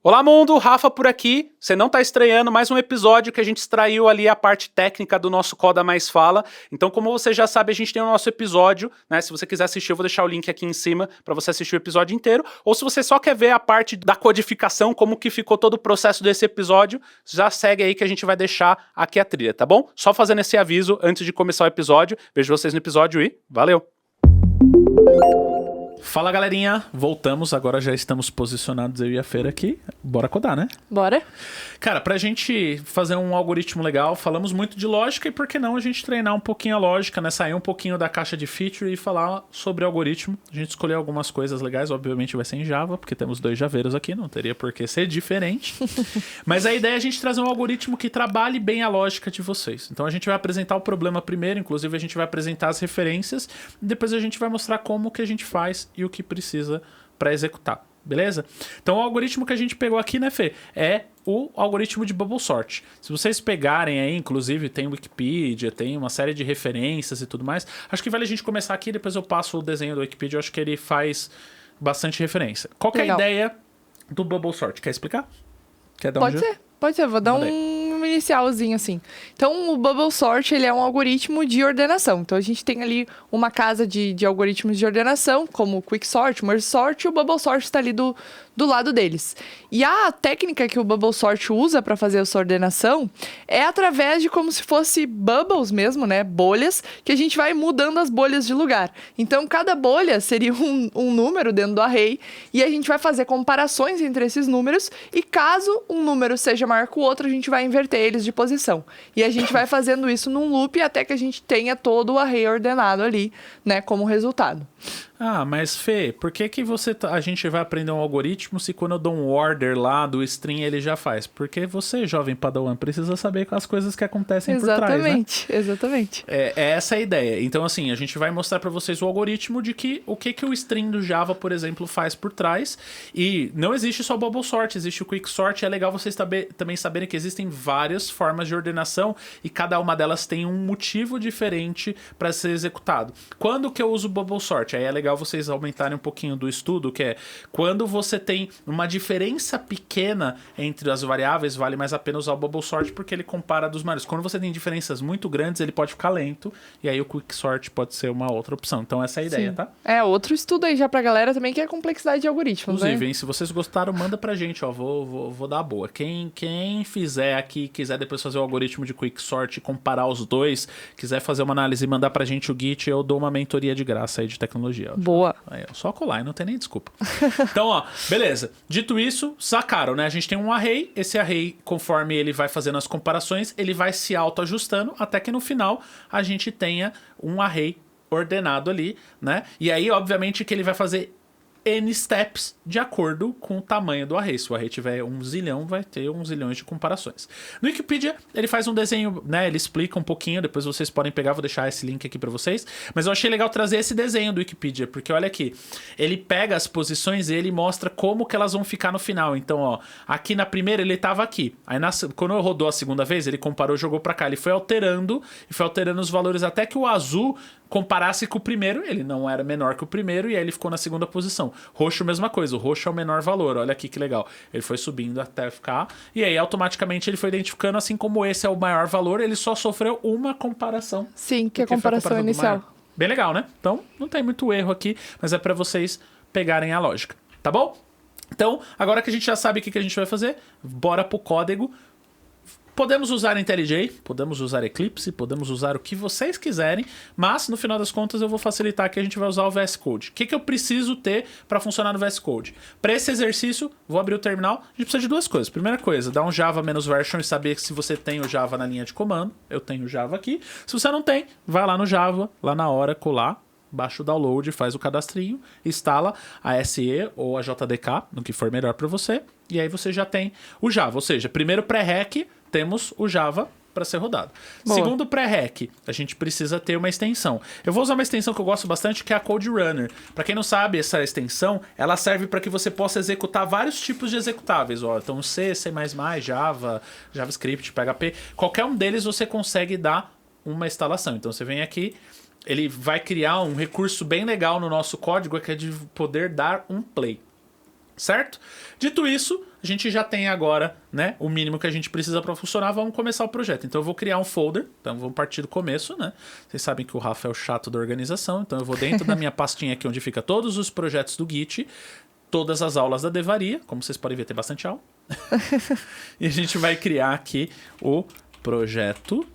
Olá mundo, Rafa por aqui. Você não tá estranhando, mais um episódio que a gente extraiu ali a parte técnica do nosso Coda Mais Fala. Então, como você já sabe, a gente tem o nosso episódio, né? Se você quiser assistir, eu vou deixar o link aqui em cima para você assistir o episódio inteiro. Ou se você só quer ver a parte da codificação, como que ficou todo o processo desse episódio, já segue aí que a gente vai deixar aqui a trilha, tá bom? Só fazendo esse aviso antes de começar o episódio. Vejo vocês no episódio e valeu! Fala galerinha, voltamos, agora já estamos posicionados eu e a Feira aqui, bora codar, né? Bora. Cara, pra gente fazer um algoritmo legal, falamos muito de lógica e por que não a gente treinar um pouquinho a lógica, né? Sair um pouquinho da caixa de feature e falar sobre algoritmo. A gente escolheu algumas coisas legais, obviamente vai ser em Java, porque temos 2 javeiros aqui, não teria por que ser diferente. Mas a ideia é a gente trazer um algoritmo que trabalhe bem a lógica de vocês. Então a gente vai apresentar o problema primeiro, inclusive a gente vai apresentar as referências, e depois a gente vai mostrar como que a gente faz e o que precisa para executar, beleza? Então o algoritmo que a gente pegou aqui, né, Fê, é o algoritmo de Bubble Sort. Se vocês pegarem aí, inclusive tem Wikipedia, tem uma série de referências e tudo mais, acho que vale a gente começar aqui, depois eu passo o desenho do Wikipedia, eu acho que ele faz bastante referência. Qual que é a ideia do Bubble Sort? Quer explicar? Quer dar Pode ser, pode ser. Vou dar um inicialzinho assim. Então, o Bubble Sort, ele é um algoritmo de ordenação. Então, a gente tem ali uma casa de algoritmos de ordenação, como o Quicksort, Merge Sort, e o Bubble Sort está ali do lado deles. E a técnica que o Bubble Sort usa para fazer essa ordenação é através de como se fosse bubbles mesmo, né? Bolhas, que a gente vai mudando as bolhas de lugar. Então, cada bolha seria um número dentro do array, e a gente vai fazer comparações entre esses números, e caso um número seja maior que o outro, a gente vai inverter eles de posição. E a gente vai fazendo isso num loop até que a gente tenha todo o array ordenado ali, né, como resultado. Ah, mas Fê, por que a gente vai aprender um algoritmo se quando eu dou um order lá do string ele já faz? Porque você, jovem padawan, precisa saber as coisas que acontecem por trás, né? Exatamente. É essa a ideia. Então, assim, a gente vai mostrar para vocês o algoritmo de que o que o string do Java, por exemplo, faz por trás. E não existe só o Bubble Sort, existe o Quicksort. É legal vocês também saberem que existem várias formas de ordenação e cada uma delas tem um motivo diferente para ser executado. Quando que eu uso o Bubble Sort? Aí é legal vocês aumentarem um pouquinho do estudo, que é quando você tem uma diferença pequena entre as variáveis, vale mais a pena usar o Bubble Sort porque ele compara dos maiores. Quando você tem diferenças muito grandes, ele pode ficar lento, e aí o Quicksort pode ser uma outra opção. Então essa é a ideia, tá? É, outro estudo aí já pra galera também, que é a complexidade de algoritmos, inclusive, né? hein, se vocês gostaram, manda pra gente, ó, vou dar a boa. Quem fizer aqui, quiser depois fazer o algoritmo de Quicksort e comparar os dois, quiser fazer uma análise e mandar pra gente o Git, eu dou uma mentoria de graça aí de tecnologia. Ó. Boa. Aí, ó, só colar, não tem nem desculpa. Então, ó, beleza. Dito isso, sacaram, né? A gente tem um array, esse array, conforme ele vai fazendo as comparações, ele vai se autoajustando até que no final a gente tenha um array ordenado ali, né? E aí, obviamente, que ele vai fazer N steps de acordo com o tamanho do array. Se o array tiver 1 zilhão, vai ter 1 zilhão de comparações. No Wikipedia, ele faz um desenho, né? Ele explica um pouquinho, depois vocês podem pegar, vou deixar esse link aqui pra vocês. Mas eu achei legal trazer esse desenho do Wikipedia, porque olha aqui, ele pega as posições e ele mostra como que elas vão ficar no final. Então, ó, aqui na primeira ele tava aqui. Aí quando rodou a segunda vez, ele comparou e jogou pra cá. Ele foi alterando os valores até que o azul comparasse com o primeiro, ele não era menor que o primeiro, e aí ele ficou na segunda posição. Roxo, mesma coisa, o roxo é o menor valor, olha aqui que legal. Ele foi subindo até ficar, e aí automaticamente ele foi identificando, assim como esse é o maior valor, ele só sofreu uma comparação. Sim, que é a comparação inicial. Bem legal, né? Então, não tem muito erro aqui, mas é para vocês pegarem a lógica, tá bom? Então, agora que a gente já sabe o que a gente vai fazer, bora pro código. Podemos usar IntelliJ, podemos usar Eclipse, podemos usar o que vocês quiserem, mas no final das contas eu vou facilitar que a gente vai usar o VS Code. O que eu preciso ter para funcionar no VS Code? Para esse exercício, vou abrir o terminal, a gente precisa de 2 coisas. Primeira coisa, dar um Java -version e saber se você tem o Java na linha de comando. Eu tenho o Java aqui. Se você não tem, vai lá no Java, lá na Oracle, lá, baixa o download, faz o cadastrinho, instala a SE ou a JDK, no que for melhor para você, e aí você já tem o Java. Ou seja, primeiro pré-rec, temos o Java para ser rodado. Boa. Segundo pré-rec, a gente precisa ter uma extensão. Eu vou usar uma extensão que eu gosto bastante, que é a Code Runner. Para quem não sabe, essa extensão, ela serve para que você possa executar vários tipos de executáveis. Ó, então C, C++, Java, JavaScript, PHP, qualquer um deles você consegue dar uma instalação. Então você vem aqui, ele vai criar um recurso bem legal no nosso código, que é de poder dar um play. Certo? Dito isso, a gente já tem agora, né, o mínimo que a gente precisa para funcionar. Vamos começar o projeto. Então eu vou criar um folder. Então vamos partir do começo, né? Vocês sabem que o Rafa é o chato da organização. Então eu vou dentro da minha pastinha aqui onde fica todos os projetos do Git, todas as aulas da Devaria. Como vocês podem ver, tem bastante aula. E a gente vai criar aqui o projeto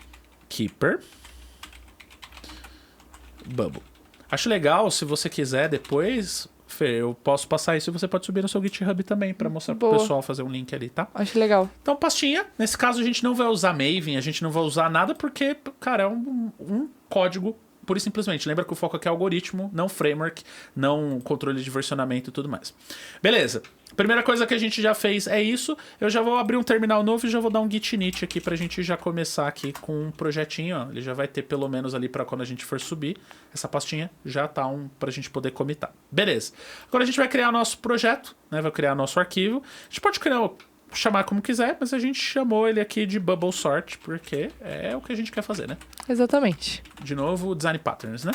Keeper Bubble. Acho legal, se você quiser depois, Fê, eu posso passar isso e você pode subir no seu GitHub também para mostrar pro pessoal, fazer um link ali, tá? Acho legal. Então, pastinha. Nesse caso, a gente não vai usar Maven, a gente não vai usar nada porque, cara, é um código pura e simplesmente. Lembra que o foco aqui é algoritmo, não framework, não controle de versionamento e tudo mais. Beleza. Primeira coisa que a gente já fez é isso. Eu já vou abrir um terminal novo e já vou dar um git init aqui pra gente já começar aqui com um projetinho, ó. Ele já vai ter pelo menos ali pra quando a gente for subir. Essa pastinha já tá pra gente poder comitar. Beleza. Agora a gente vai criar o nosso projeto, né? Vai criar nosso arquivo. A gente pode chamar como quiser, mas a gente chamou ele aqui de Bubble Sort, porque é o que a gente quer fazer, né? Exatamente. De novo, Design Patterns, né?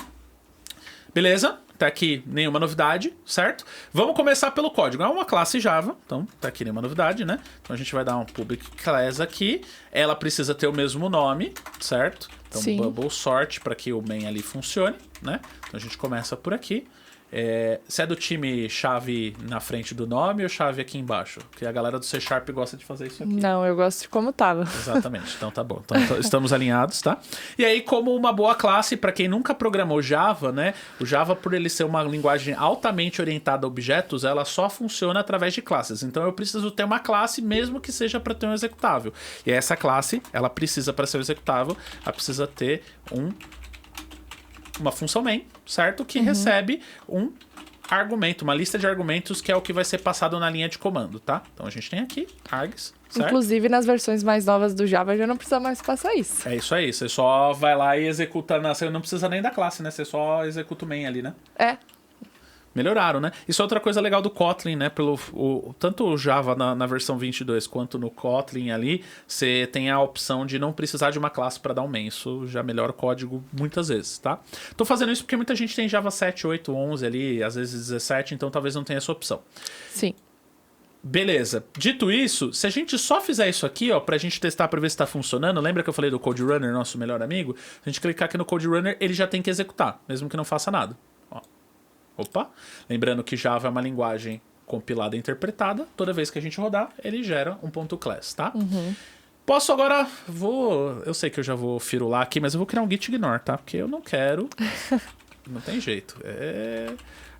Beleza, tá aqui nenhuma novidade, certo? Vamos começar pelo código. É uma classe Java, então tá aqui nenhuma novidade, né? Então a gente vai dar um public class aqui. Ela precisa ter o mesmo nome, certo? Então Sim. Bubble Sort para que o main ali funcione, né? Então a gente começa por aqui. Você é do time chave na frente do nome ou chave aqui embaixo? Porque a galera do C# gosta de fazer isso aqui. Não, eu gosto de como tava. Exatamente, então tá bom. Então estamos alinhados, tá? E aí, como uma boa classe, para quem nunca programou Java, né? O Java, por ele ser uma linguagem altamente orientada a objetos, ela só funciona através de classes. Então eu preciso ter uma classe, mesmo que seja para ter um executável. E essa classe, ela precisa, para ser um executável, ela precisa ter uma função main, certo? Que recebe um argumento, uma lista de argumentos que é o que vai ser passado na linha de comando, tá? Então a gente tem aqui args, certo? Inclusive nas versões mais novas do Java já não precisa mais passar isso. É isso aí, você só vai lá e executa, você não precisa nem da classe, né? Você só executa o main ali, né? É. Melhoraram, né? Isso é outra coisa legal do Kotlin, né? Tanto o Java na versão 22 quanto no Kotlin ali, você tem a opção de não precisar de uma classe para dar um main. Isso já melhora o código muitas vezes, tá? Tô fazendo isso porque muita gente tem Java 7, 8, 11 ali, às vezes 17, então talvez não tenha essa opção. Sim. Beleza. Dito isso, se a gente só fizer isso aqui, ó, pra gente testar pra ver se tá funcionando, lembra que eu falei do Code Runner, nosso melhor amigo? Se a gente clicar aqui no Code Runner, ele já tem que executar, mesmo que não faça nada. Opa! Lembrando que Java é uma linguagem compilada e interpretada. Toda vez que a gente rodar, ele gera um .class, tá? Posso agora... Eu sei que eu já vou firular aqui, mas eu vou criar um git ignore, tá? Porque eu não quero... Não tem jeito.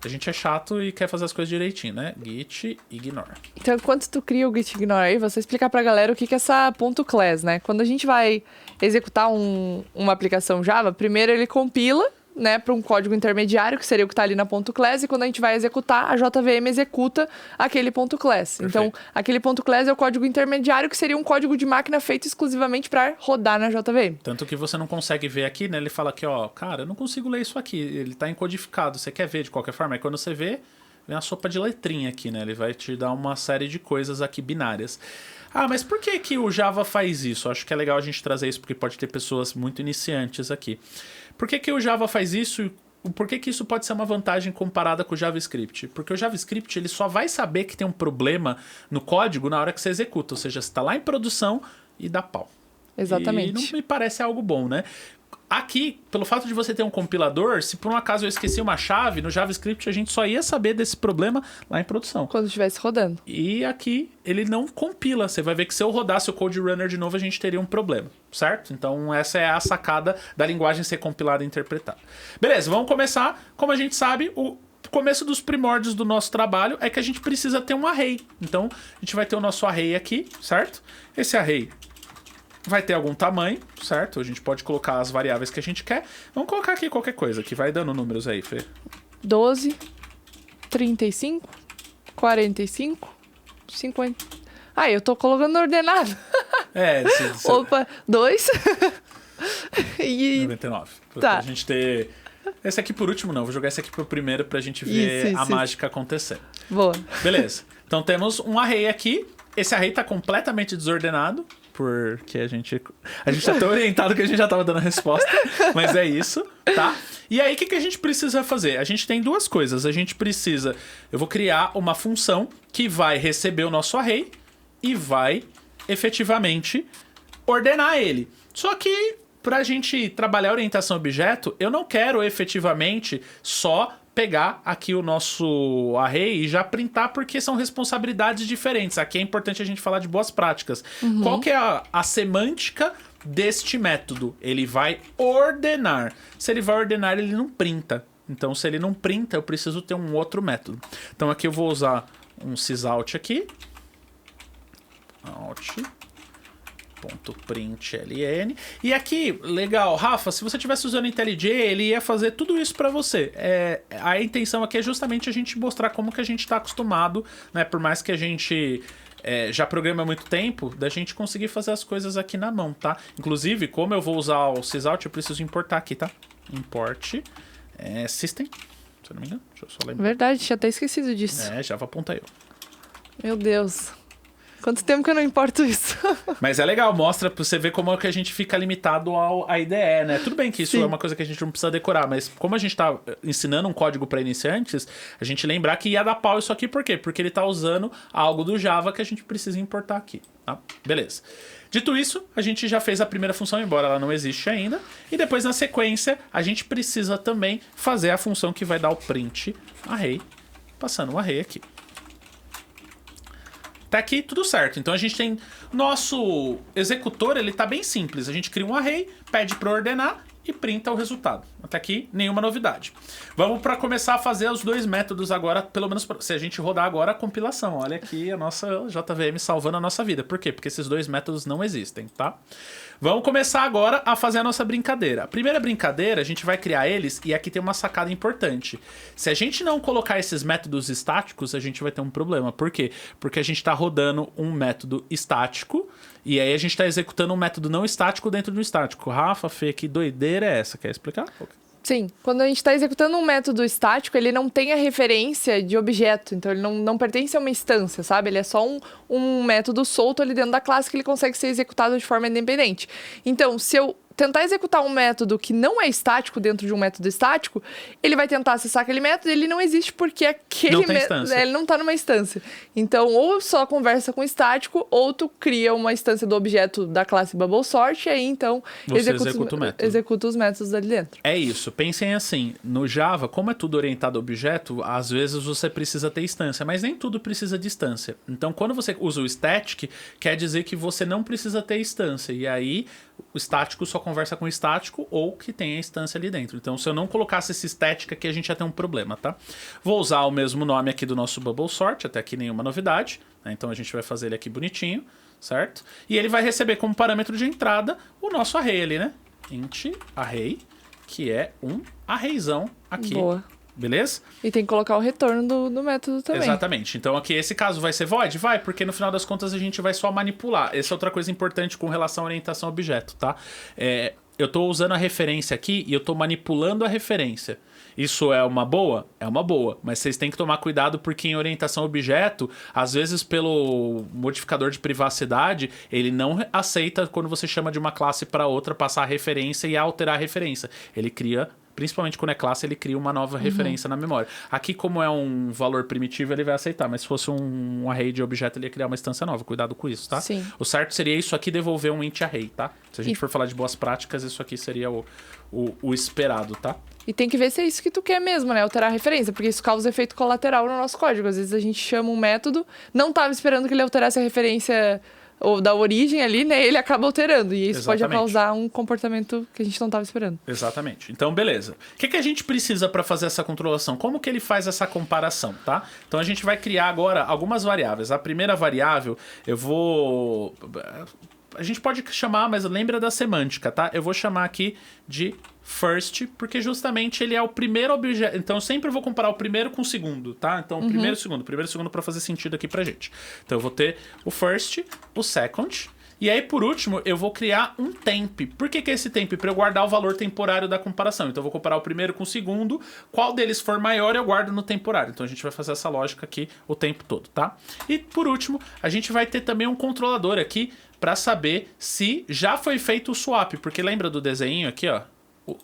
A gente é chato e quer fazer as coisas direitinho, né? Git ignore. Então, enquanto tu cria o git ignore aí, você explicar pra galera o que é essa .class, né? Quando a gente vai executar uma aplicação Java, primeiro ele compila, né, para um código intermediário, que seria o que está ali na .class, e quando a gente vai executar, a JVM executa aquele .class. Perfeito. Então, aquele .class é o código intermediário, que seria um código de máquina feito exclusivamente para rodar na JVM. Tanto que você não consegue ver aqui, né? Ele fala aqui, ó, cara, eu não consigo ler isso aqui, ele está encodificado, você quer ver de qualquer forma? Aí quando você vê, vem a sopa de letrinha aqui, né? Ele vai te dar uma série de coisas aqui binárias. Ah, mas por que que o Java faz isso? Acho que é legal a gente trazer isso, porque pode ter pessoas muito iniciantes aqui. Por que que o Java faz isso e por que que isso pode ser uma vantagem comparada com o JavaScript? Porque o JavaScript ele só vai saber que tem um problema no código na hora que você executa. Ou seja, você está lá em produção e dá pau. Exatamente. E não me parece algo bom, né? Aqui, pelo fato de você ter um compilador, se por um acaso eu esqueci uma chave, no JavaScript a gente só ia saber desse problema lá em produção. Quando estivesse rodando. E aqui ele não compila. Você vai ver que se eu rodasse o Code Runner de novo, a gente teria um problema, certo? Então essa é a sacada da linguagem ser compilada e interpretada. Beleza, vamos começar. Como a gente sabe, o começo dos primórdios do nosso trabalho é que a gente precisa ter um array. Então a gente vai ter o nosso array aqui, certo? Esse array vai ter algum tamanho, certo? A gente pode colocar as variáveis que a gente quer. Vamos colocar aqui qualquer coisa, que vai dando números aí, Fê. 12, 35, 45, 50... Ah, eu tô colocando ordenado. Opa, 2. E 99. Tá. Pra gente ter... Esse aqui por último não, vou jogar esse aqui pro primeiro pra gente ver a mágica acontecer. Boa. Beleza. Então temos um array aqui. Esse array tá completamente desordenado, porque a gente tá tão orientado que a gente já tava dando a resposta, mas é isso, tá? E aí, o que a gente precisa fazer? A gente tem duas coisas. Eu vou criar uma função que vai receber o nosso array e vai efetivamente ordenar ele. Só que, pra gente trabalhar a orientação a objeto, eu não quero efetivamente só pegar aqui o nosso array e já printar, porque são responsabilidades diferentes. Aqui é importante a gente falar de boas práticas. Qual que é a semântica deste método? Ele vai ordenar. Se ele vai ordenar, ele não printa. Então, se ele não printa, eu preciso ter um outro método. Então, aqui eu vou usar um sysout aqui. .println. E aqui, legal, Rafa, se você estivesse usando IntelliJ, ele ia fazer tudo isso para você. A intenção aqui é justamente a gente mostrar como que a gente está acostumado, né? Por mais que a gente já programa há muito tempo, da gente conseguir fazer as coisas aqui na mão, tá? Inclusive, como eu vou usar o sysout, eu preciso importar aqui, tá? Import system, se eu não me engano. Deixa eu só lembrar. Verdade, tinha até esquecido disso. Java aponta eu. Meu Deus. Quanto tempo que eu não importo isso? Mas é legal, mostra pra você ver como é que a gente fica limitado à IDE, né? Tudo bem que isso é uma coisa que a gente não precisa decorar, mas como a gente tá ensinando um código para iniciantes, a gente lembrar que ia dar pau isso aqui, por quê? Porque ele tá usando algo do Java que a gente precisa importar aqui, tá? Beleza. Dito isso, a gente já fez a primeira função, embora ela não existe ainda, e depois na sequência a gente precisa também fazer a função que vai dar o print array, passando o array aqui. Tá aqui tudo certo. Então a gente tem nosso executor, ele tá bem simples. A gente cria um array, pede para ordenar e printa o resultado. Até aqui nenhuma novidade. Vamos para começar a fazer os dois métodos agora, pelo menos se a gente rodar agora a compilação. Olha aqui a nossa JVM salvando a nossa vida. Por quê? Porque esses dois métodos não existem, tá? Vamos começar agora a fazer a nossa brincadeira. A primeira brincadeira, a gente vai criar eles e aqui tem uma sacada importante. Se a gente não colocar esses métodos estáticos, a gente vai ter um problema. Por quê? Porque a gente está rodando um método estático e aí a gente está executando um método não estático dentro do estático. Rafa, Fê, que doideira é essa? Quer explicar? Sim, quando a gente está executando um método estático, ele não tem a referência de objeto, então ele não pertence a uma instância, sabe? Ele é só um método solto ali dentro da classe que ele consegue ser executado de forma independente. Então, se eu tentar executar um método que não é estático dentro de um método estático, ele vai tentar acessar aquele método e ele não existe porque aquele método ele não está numa instância. Então, ou só conversa com o estático, ou tu cria uma instância do objeto da classe BubbleSort e aí então executa os métodos ali dentro. É isso. Pensem assim, no Java, como é tudo orientado a objeto, às vezes você precisa ter instância, mas nem tudo precisa de instância. Então, quando você usa o static, quer dizer que você não precisa ter instância. E aí, o estático só conversa com o estático ou que tem a instância ali dentro. Então, se eu não colocasse esse static aqui, a gente ia ter um problema, tá? Vou usar o mesmo nome aqui do nosso BubbleSort, até aqui nenhuma novidade, né? Então, a gente vai fazer ele aqui bonitinho, certo? E ele vai receber como parâmetro de entrada o nosso array ali, né? Int array, que é um arrayzão aqui. Boa. Beleza? E tem que colocar o retorno do método também. Exatamente. Então aqui esse caso vai ser void? Vai, porque no final das contas a gente vai só manipular. Essa é outra coisa importante com relação à orientação a objeto, tá? Eu estou usando a referência aqui e eu estou manipulando a referência. Isso é uma boa? É uma boa. Mas vocês têm que tomar cuidado porque em orientação a objeto, às vezes pelo modificador de privacidade, ele não aceita quando você chama de uma classe para outra passar a referência e alterar a referência. Ele cria... Principalmente quando é classe, ele cria uma nova referência na memória. Aqui, como é um valor primitivo, ele vai aceitar. Mas se fosse um array de objeto, ele ia criar uma instância nova. Cuidado com isso, tá? Sim. O certo seria isso aqui devolver um int array, tá? Se a gente for falar de boas práticas, isso aqui seria o esperado, tá? E tem que ver se é isso que tu quer mesmo, né? Alterar a referência, porque isso causa efeito colateral no nosso código. Às vezes a gente chama um método, não estava esperando que ele alterasse a referência... ou da origem ali, né, ele acaba alterando. E isso pode causar um comportamento que a gente não estava esperando. Exatamente. Então, beleza. O que a gente precisa para fazer essa controlação? Como que ele faz essa comparação, tá? Então, a gente vai criar agora algumas variáveis. A primeira variável, a gente pode chamar, mas lembra da semântica, tá? Eu vou chamar aqui de first, porque justamente ele é o primeiro objeto. Então, eu sempre vou comparar o primeiro com o segundo, tá? Então, primeiro e segundo para fazer sentido aqui pra gente. Então, eu vou ter o first, o second, e aí, por último, eu vou criar um temp. Por que é esse temp? Para eu guardar o valor temporário da comparação. Então, eu vou comparar o primeiro com o segundo. Qual deles for maior, eu guardo no temporário. Então, a gente vai fazer essa lógica aqui o tempo todo, tá? E, por último, a gente vai ter também um controlador aqui para saber se já foi feito o swap. Porque lembra do desenho aqui, ó?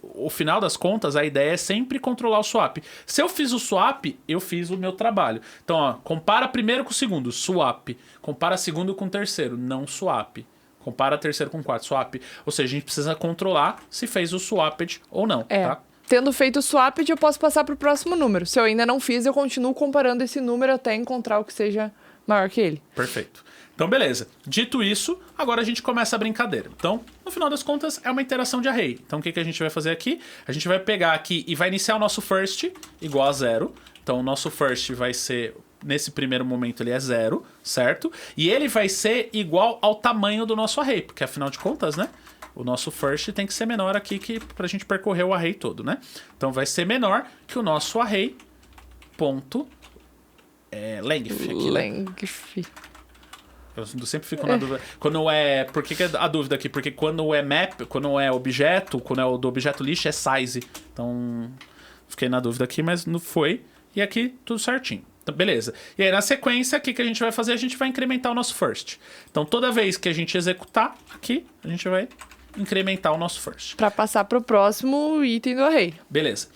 o final das contas, a ideia é sempre controlar o swap. Se eu fiz o swap, eu fiz o meu trabalho. Então, ó, compara primeiro com o segundo, swap. Compara segundo com o terceiro, não swap. Compara terceiro com o quarto, swap. Ou seja, a gente precisa controlar se fez o swapped ou não, tá? Tendo feito o swapped, eu posso passar para o próximo número. Se eu ainda não fiz, eu continuo comparando esse número até encontrar o que seja maior que ele. Perfeito. Então, beleza. Dito isso, agora a gente começa a brincadeira. Então, no final das contas, é uma interação de array. Então, o que a gente vai fazer aqui? A gente vai pegar aqui e vai iniciar o nosso first igual a 0. Então, o nosso first vai ser, nesse primeiro momento, ele é 0, certo? E ele vai ser igual ao tamanho do nosso array, porque afinal de contas, né? O nosso first tem que ser menor aqui pra gente percorrer o array todo, né? Então, vai ser menor que o nosso array ponto length aqui, Length. Eu sempre fico na dúvida. Quando é. Por que a dúvida aqui? Porque quando é map, quando é objeto, quando é o do objeto list, é size. Então, fiquei na dúvida aqui, mas não foi. E aqui, tudo certinho. Então, beleza. E aí, na sequência, o que a gente vai fazer? A gente vai incrementar o nosso first. Então, toda vez que a gente executar aqui, a gente vai incrementar o nosso first. Para passar para o próximo item do array. Beleza.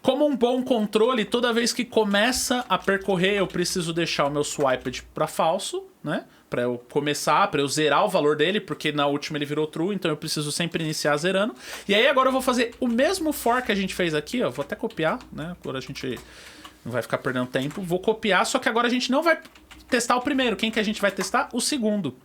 Como um bom controle, toda vez que começa a percorrer, eu preciso deixar o meu swiped para falso, né? Para eu começar, para eu zerar o valor dele, porque na última ele virou true, então eu preciso sempre iniciar zerando. E aí agora eu vou fazer o mesmo for que a gente fez aqui, ó. Vou até copiar, né? Agora a gente não vai ficar perdendo tempo. Vou copiar, só que agora a gente não vai testar o primeiro. Quem que a gente vai testar? O segundo.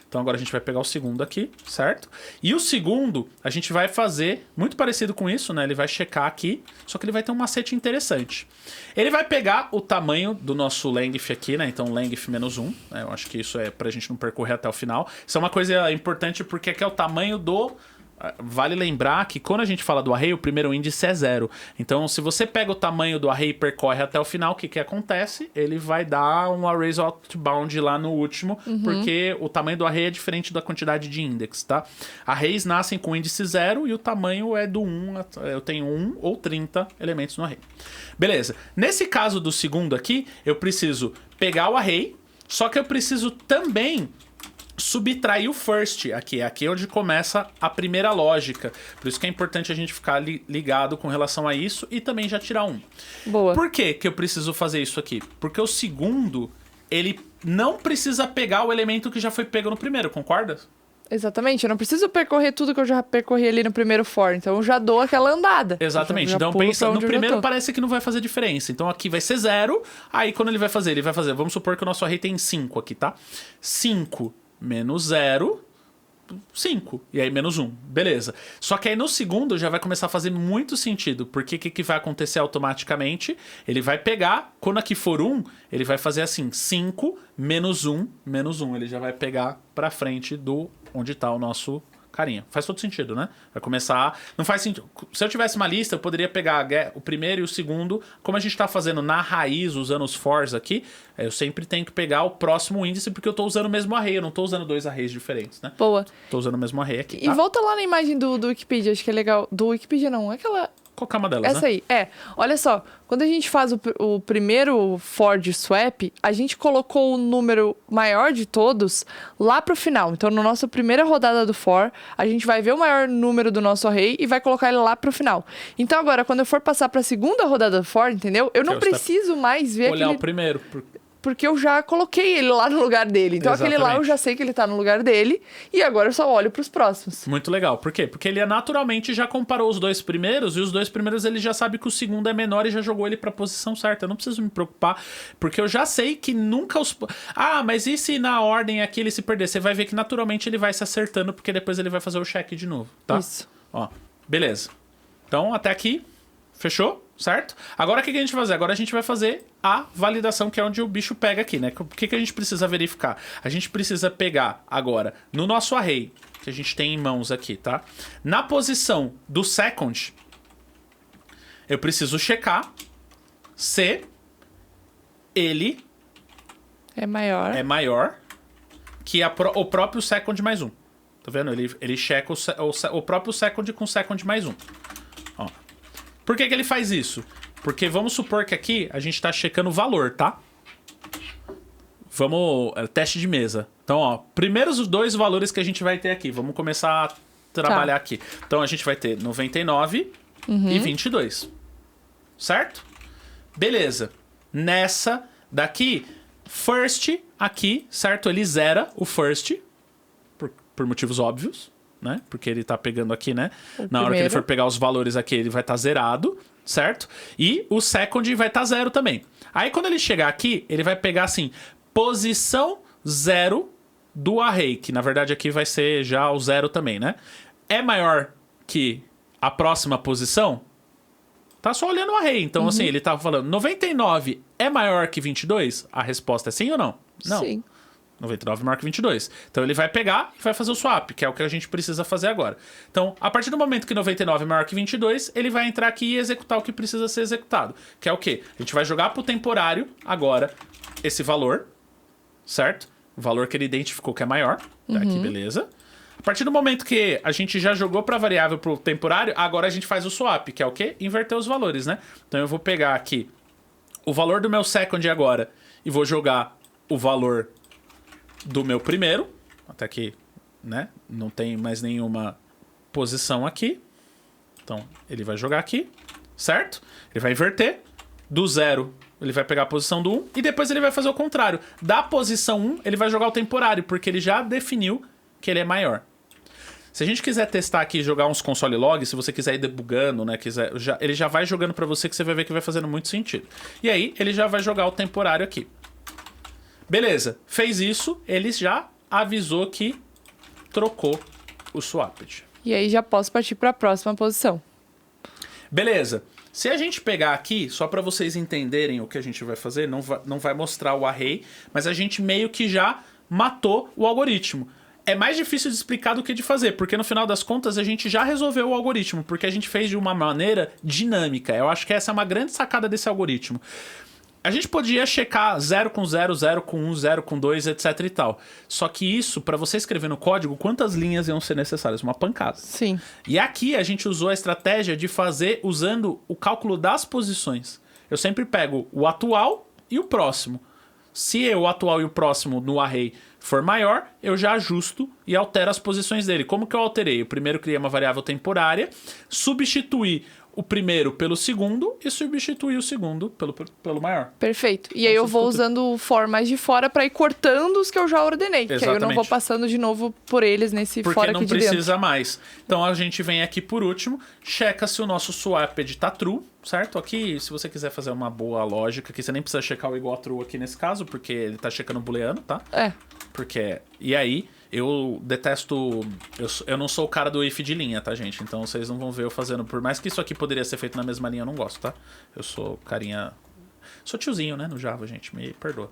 Então agora a gente vai pegar o segundo aqui, certo? E o segundo, a gente vai fazer muito parecido com isso, né? Ele vai checar aqui, só que ele vai ter um macete interessante. Ele vai pegar o tamanho do nosso length aqui, né? Então length menos 1, né? Eu acho que isso é pra gente não percorrer até o final. Isso é uma coisa importante porque aqui é o tamanho do... Vale lembrar que quando a gente fala do array, o primeiro índice é 0. Então, se você pega o tamanho do array e percorre até o final, o que acontece? Ele vai dar um arrays outbound lá no último, porque o tamanho do array é diferente da quantidade de index, tá? Arrays nascem com índice 0 e o tamanho é do 1. Eu tenho 1 ou 30 elementos no array. Beleza. Nesse caso do segundo aqui, eu preciso pegar o array, só que eu preciso também subtrair o first aqui. Aqui é onde começa a primeira lógica. Por isso que é importante a gente ficar ligado com relação a isso e também já tirar um. Boa. Por que eu preciso fazer isso aqui? Porque o segundo, ele não precisa pegar o elemento que já foi pego no primeiro, concorda? Exatamente, eu não preciso percorrer tudo que eu já percorri ali no primeiro for, então eu já dou aquela andada. Exatamente, já então pensa, no primeiro parece que não vai fazer diferença, então aqui vai ser 0, aí quando ele vai fazer, vamos supor que o nosso array tem 5 aqui, tá? 5 menos 0, 5. E aí menos 1. Beleza. Só que aí no segundo já vai começar a fazer muito sentido. Porque o que vai acontecer automaticamente? Ele vai pegar, quando aqui for 1, ele vai fazer assim, 5 menos 1, menos 1. Ele já vai pegar pra frente do onde tá o nosso carinha. Faz todo sentido, né? Vai começar... Não faz sentido. Se eu tivesse uma lista, eu poderia pegar o primeiro e o segundo. Como a gente tá fazendo na raiz, usando os fors aqui, eu sempre tenho que pegar o próximo índice, porque eu tô usando o mesmo array. Eu não tô usando dois arrays diferentes, né? Boa. Tô usando o mesmo array aqui, tá? E volta lá na imagem do Wikipedia, acho que é legal. Do Wikipedia não, é aquela... Qualquer uma delas, Essa né? aí, olha só, quando a gente faz o primeiro for de swap, a gente colocou o número maior de todos lá pro final. Então, na nossa primeira rodada do for, a gente vai ver o maior número do nosso array e vai colocar ele lá pro final. Então, agora, quando eu for passar pra segunda rodada do for, entendeu? Eu não preciso mais ver olhar o primeiro. Porque eu já coloquei ele lá no lugar dele. Então, Exatamente. aquele lá eu já sei que ele tá no lugar dele. E agora eu só olho pros próximos. Muito legal. Por quê? Porque ele naturalmente já comparou os dois primeiros. E os dois primeiros ele já sabe que o segundo é menor e já jogou ele pra posição certa. Eu não preciso me preocupar. Porque eu já sei que nunca os... Ah, mas e se na ordem aqui ele se perder? Você vai ver que naturalmente ele vai se acertando. Porque depois ele vai fazer o check de novo, tá? Isso. Ó, beleza. Então, até aqui... Fechou? Certo? Agora o que a gente vai fazer? Agora a gente vai fazer a validação, que é onde o bicho pega aqui, né? O que a gente precisa verificar? A gente precisa pegar agora no nosso array, que a gente tem em mãos aqui, tá? Na posição do second, eu preciso checar se ele é maior que o próprio second mais 1. Tá vendo? Ele checa o próprio second com second mais 1. Ó. Por que ele faz isso? Porque vamos supor que aqui a gente tá checando o valor, tá? Vamos... teste de mesa. Então, ó, primeiros os dois valores que a gente vai ter aqui. Vamos começar trabalhar aqui. Então, a gente vai ter 99 e 22. Certo? Beleza. Nessa daqui, first aqui, certo? Ele zera o first, por motivos óbvios, né? Porque ele tá pegando aqui, né? Na hora que ele for pegar os valores aqui, ele vai estar zerado, certo? E o second vai estar 0 também. Aí, quando ele chegar aqui, ele vai pegar, assim, posição 0 do array, que na verdade aqui vai ser já o 0 também, né? É maior que a próxima posição? Tá só olhando o array. Então, assim, ele tava falando, 99 é maior que 22? A resposta é sim ou não? Não. Sim. 99 é maior que 22. Então, ele vai pegar e vai fazer o swap, que é o que a gente precisa fazer agora. Então, a partir do momento que 99 é maior que 22, ele vai entrar aqui e executar o que precisa ser executado. Que é o quê? A gente vai jogar pro temporário, agora, esse valor, certo? O valor que ele identificou que é maior. Tá aqui, beleza. A partir do momento que a gente já jogou para variável pro temporário, agora a gente faz o swap, que é o quê? Inverter os valores, né? Então eu vou pegar aqui o valor do meu second agora e vou jogar o valor do meu primeiro. Até aqui, né? Não tem mais nenhuma posição aqui. Então ele vai jogar aqui, certo? Ele vai inverter. Do 0, ele vai pegar a posição do 1 e depois ele vai fazer o contrário. Da posição 1, ele vai jogar o temporário, porque ele já definiu que ele é maior. Se a gente quiser testar aqui e jogar uns console log, se você quiser ir debugando, né, ele já vai jogando pra você, que você vai ver que vai fazendo muito sentido. E aí, ele já vai jogar o temporário aqui. Beleza, fez isso, ele já avisou que trocou o swapped. E aí já posso partir para a próxima posição. Beleza. Se a gente pegar aqui, só para vocês entenderem o que a gente vai fazer, não vai mostrar o array, mas a gente meio que já matou o algoritmo. É mais difícil de explicar do que de fazer, porque no final das contas a gente já resolveu o algoritmo, porque a gente fez de uma maneira dinâmica. Eu acho que essa é uma grande sacada desse algoritmo. A gente podia checar 0 com 0, 0 com 1, 0 com 2, etc e tal. Só que isso, para você escrever no código, quantas linhas iam ser necessárias? Uma pancada. Sim. E aqui a gente usou a estratégia de fazer usando o cálculo das posições. Eu sempre pego o atual e o próximo. Se o atual e o próximo no array for maior, eu já ajusto e altero as posições dele. Como que eu alterei? Eu primeiro criei uma variável temporária, substituí o primeiro pelo segundo e substituí o segundo pelo maior. Perfeito. E aí eu vou usando o for mais de fora para ir cortando os que eu já ordenei. Exatamente. Que aí eu não vou passando de novo por eles nesse porque fora aqui de dentro. Porque não precisa mais. Então a gente vem aqui por último, checa se o nosso swapped tá true, certo? Aqui, se você quiser fazer uma boa lógica, aqui você nem precisa checar o igual a true aqui nesse caso, porque ele tá checando o booleano, tá? É. Porque... E aí... Eu detesto... Eu não sou o cara do if de linha, tá, gente? Então vocês não vão ver eu fazendo... Por mais que isso aqui poderia ser feito na mesma linha, eu não gosto, tá? Eu sou carinha... Sou tiozinho, né? No Java, gente. Me perdoa.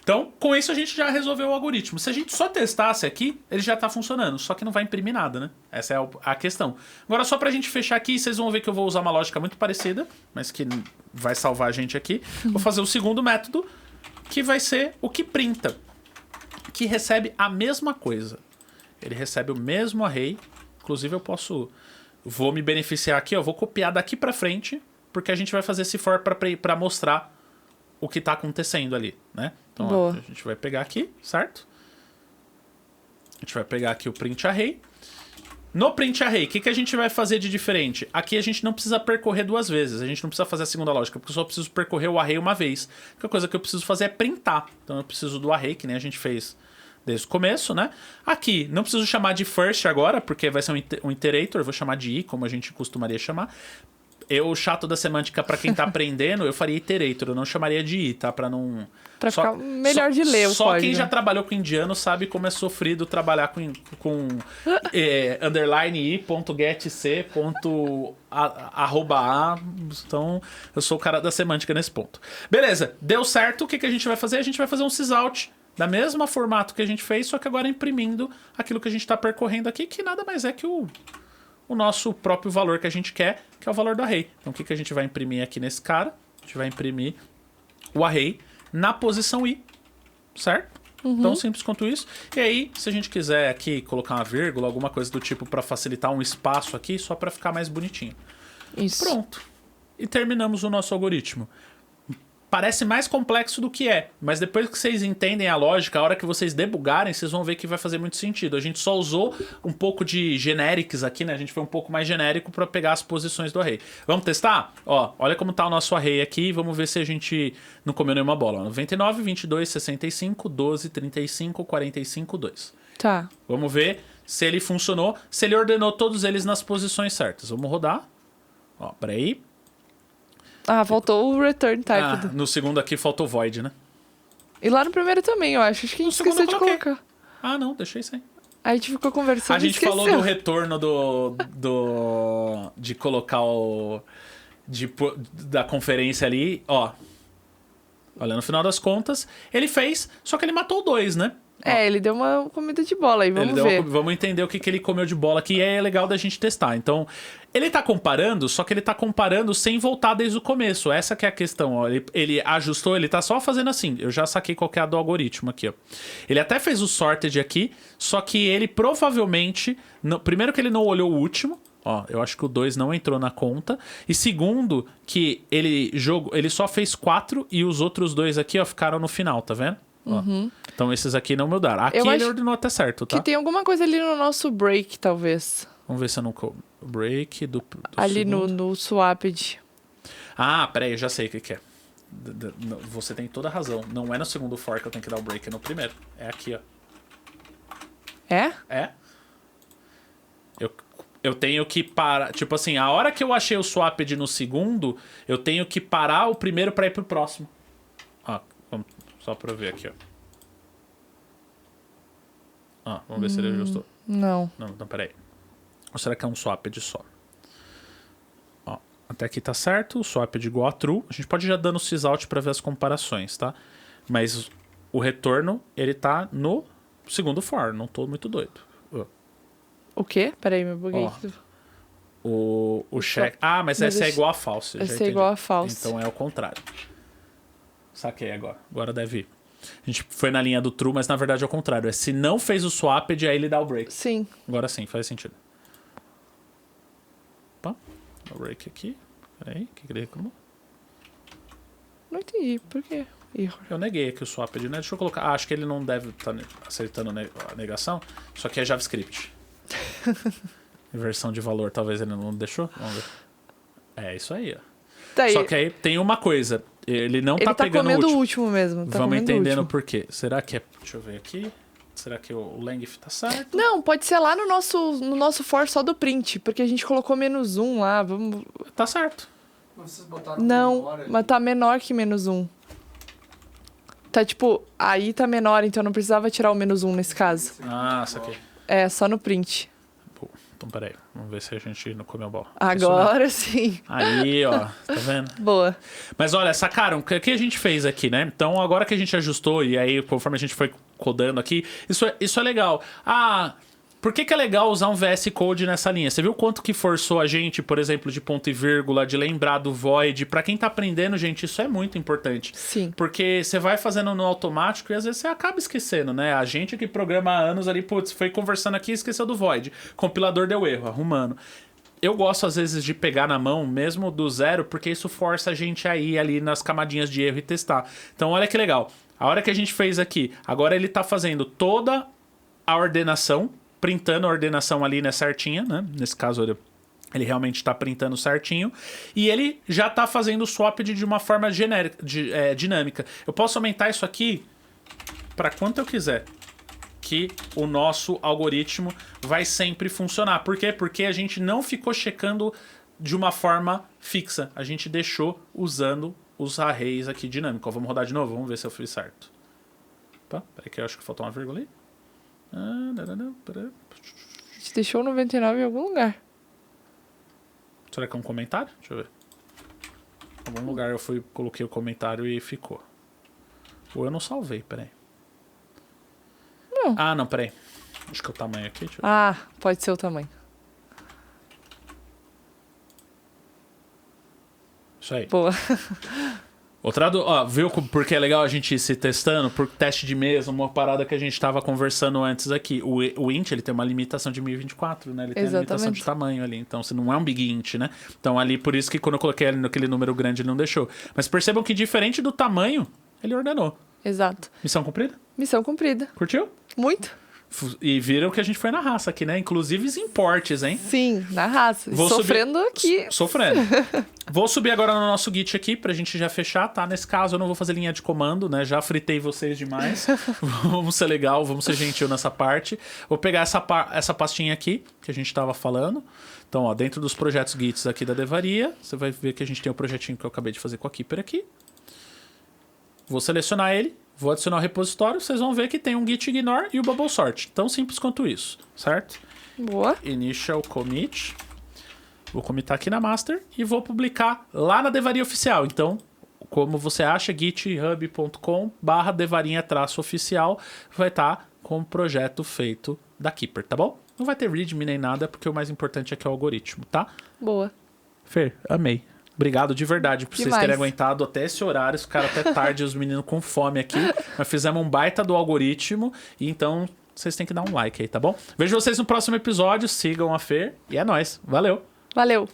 Então, com isso a gente já resolveu o algoritmo. Se a gente só testasse aqui, ele já tá funcionando. Só que não vai imprimir nada, né? Essa é a questão. Agora, só pra gente fechar aqui, vocês vão ver que eu vou usar uma lógica muito parecida, mas que vai salvar a gente aqui. Vou fazer o segundo método, que vai ser o que printa. Que recebe a mesma coisa. Ele recebe o mesmo array. Inclusive eu vou me beneficiar aqui, ó. Vou copiar daqui pra frente, porque a gente vai fazer esse for pra mostrar o que tá acontecendo ali, né? Então ó, a gente vai pegar aqui, certo? A gente vai pegar aqui o print array. No print array, o que a gente vai fazer de diferente? Aqui a gente não precisa percorrer duas vezes. A gente não precisa fazer a segunda lógica, porque eu só preciso percorrer o array uma vez. A única coisa que eu preciso fazer é printar. Então eu preciso do array, que nem a gente fez desde o começo, né? Aqui, não preciso chamar de first agora, porque vai ser um iterator. Eu vou chamar de i, como a gente costumaria chamar. O chato da semântica, pra quem tá aprendendo, eu faria iterator. Eu não chamaria de i, tá? Pra não... Pra ficar melhor de ler o Só código. Quem já trabalhou com indiano sabe como é sofrido trabalhar com underline i.getc. @a. Então, eu sou o cara da semântica nesse ponto. Beleza, deu certo. O que a gente vai fazer? A gente vai fazer um sysout da mesma formato que a gente fez, só que agora imprimindo aquilo que a gente tá percorrendo aqui, que nada mais é que o nosso próprio valor que a gente quer, que é o valor do array. Então, o que a gente vai imprimir aqui nesse cara? A gente vai imprimir o array na posição i, certo? Tão simples quanto isso. E aí, se a gente quiser aqui colocar uma vírgula, alguma coisa do tipo para facilitar um espaço aqui, só para ficar mais bonitinho. Isso. Pronto. E terminamos o nosso algoritmo. parece mais complexo do que é. Mas depois que vocês entendem a lógica, a hora que vocês debugarem, vocês vão ver que vai fazer muito sentido. A gente só usou um pouco de generics aqui, né? A gente foi um pouco mais genérico para pegar as posições do array. Vamos testar? Ó, olha como tá o nosso array aqui. Vamos ver se a gente não comeu nenhuma bola. 99, 22, 65, 12, 35, 45, 2. Tá. Vamos ver se ele funcionou, se ele ordenou todos eles nas posições certas. Vamos rodar. Ó, peraí. Ah, faltou o return type. No segundo aqui faltou void, né? E lá no primeiro também, eu acho. Acho que a gente esqueceu de colocar. Ah, não, deixei sem. Aí a gente ficou conversando. A gente falou do retorno de colocar o... da conferência ali, ó. Olha, no final das contas, ele fez, só que ele matou 2, né? Ele deu uma comida de bola aí, vamos ver. Vamos entender o que ele comeu de bola aqui, e é legal da gente testar. Então, ele tá comparando, só que ele tá comparando sem voltar desde o começo. Essa que é a questão, ó. Ele ajustou, ele tá só fazendo assim. Eu já saquei qual que é a do algoritmo aqui, ó. Ele até fez o sorted aqui, só que ele provavelmente... primeiro que ele não olhou o último. Ó, eu acho que o 2 não entrou na conta. E segundo, que ele só fez 4 e os outros 2 aqui, ó, ficaram no final, tá vendo? Uhum. Então esses aqui não mudaram. Aqui ele ordenou até certo, tá? Que tem alguma coisa ali no nosso break, talvez. Vamos ver se eu não... Break do ali no swapped. Ah, peraí, eu já sei o que é. Você tem toda a razão. Não é no segundo for que eu tenho que dar o break, é no primeiro. É aqui, ó. É? É. Eu tenho que parar... Tipo assim, a hora que eu achei o swapped no segundo, eu tenho que parar o primeiro pra ir pro próximo. Ó, só pra eu ver aqui, ó. Vamos ver se ele ajustou. Não. Não, peraí. Ou será que é um swapped só? Ó, até aqui tá certo. O swapped igual a true. A gente pode já dando sysout pra ver as comparações, tá? Mas o retorno, ele tá no segundo for. Não tô muito doido. O quê? Peraí, me buguei. O check... Ah, mas essa é igual a false. Essa é igual a false. Então é o contrário. Saquei agora. Agora deve ir. A gente foi na linha do true, mas na verdade é o contrário. É se não fez o swapped, aí ele dá o break. Sim. Agora sim, faz sentido. Opa. Dá o break aqui. Peraí, o que ele reclamou? Não entendi. Por quê? Erro. Eu neguei aqui o swapped, né? Deixa eu colocar... Ah, acho que ele não deve estar acertando a negação. Isso aqui é JavaScript. Inversão de valor, talvez ele não deixou. Vamos ver. É isso aí, ó. Tá aí. Só que aí tem uma coisa. Ele não tá pegando comendo o o último mesmo. Vamos entendendo por quê. Será que é... Deixa eu ver aqui. Será que o length tá certo? Não, pode ser lá no nosso for só do print. Porque a gente colocou -1 lá. Vamos... Tá certo. Vocês botaram não, mas tá menor que -1. Tá tipo... Aí tá menor, então não precisava tirar o -1 nesse caso. Ah, saquei. É, só no print. Então, peraí. Vamos ver se a gente não comeu bola. Agora sim. Aí, ó. Tá vendo? Boa. Mas olha, sacaram? O que a gente fez aqui, né? Então, agora que a gente ajustou e aí, conforme a gente foi codando aqui, isso é legal. Ah... Por que é legal usar um VS Code nessa linha? Você viu quanto que forçou a gente, por exemplo, de ponto e vírgula, de lembrar do void? Pra quem tá aprendendo, gente, isso é muito importante. Sim. Porque você vai fazendo no automático e às vezes você acaba esquecendo, né? A gente que programa há anos ali, putz, foi conversando aqui e esqueceu do void. Compilador deu erro, arrumando. Eu gosto, às vezes, de pegar na mão, mesmo do zero, porque isso força a gente a ir ali nas camadinhas de erro e testar. Então, olha que legal. A hora que a gente fez aqui, agora ele tá fazendo toda a ordenação, printando a ordenação ali, né, certinha, né? Nesse caso, ele realmente está printando certinho. E ele já está fazendo o swap de uma forma dinâmica. Eu posso aumentar isso aqui para quanto eu quiser. Que o nosso algoritmo vai sempre funcionar. Por quê? Porque a gente não ficou checando de uma forma fixa. A gente deixou usando os arrays aqui dinâmicos. Vamos rodar de novo? Vamos ver se eu fiz certo. Opa, peraí que eu acho que faltou uma vírgula ali. A gente deixou o 99 em algum lugar. Será que é um comentário? Deixa eu ver. Em algum lugar eu coloquei o comentário e ficou. Ou eu não salvei, peraí. Não. Ah, não, peraí. Acho que é o tamanho aqui. Deixa eu ver. Ah, pode ser o tamanho. Isso aí. Boa. Viu porque é legal a gente ir se testando? Por teste de mesa, uma parada que a gente tava conversando antes aqui. O int, ele tem uma limitação de 1024, né? Ele tem a limitação de tamanho ali. Então, você não é um big int, né? Então, ali, por isso que quando eu coloquei ali naquele número grande, ele não deixou. Mas percebam que, diferente do tamanho, ele ordenou. Exato. Missão cumprida? Missão cumprida. Curtiu? Muito. E viram que a gente foi na raça aqui, né? Inclusive os importes, hein? Sim, na raça. Sofrendo aqui. Sofrendo. Vou subir agora no nosso Git aqui pra gente já fechar, tá? Nesse caso eu não vou fazer linha de comando, né? Já fritei vocês demais. Vamos ser legal, vamos ser gentil nessa parte. Vou pegar essa pastinha aqui que a gente tava falando. Então, ó, dentro dos projetos Gits aqui da Devaria, você vai ver que a gente tem o projetinho que eu acabei de fazer com a Keeper aqui. Vou selecionar ele. Vou adicionar o repositório, vocês vão ver que tem um git ignore e o bubble sort. Tão simples quanto isso, certo? Boa. Initial commit. Vou commitar aqui na master e vou publicar lá na Devaria oficial. Então, como você acha, github.com/devarinha-oficial vai estar com o projeto feito da Keeper, tá bom? Não vai ter readme nem nada, porque o mais importante aqui é o algoritmo, tá? Boa. Fer, amei. Obrigado de verdade por vocês terem aguentado até esse horário. Ficaram até tarde, os meninos com fome aqui. Nós fizemos um baita do algoritmo. E então, vocês têm que dar um like aí, tá bom? Vejo vocês no próximo episódio. Sigam a Fer. E é nóis. Valeu. Valeu.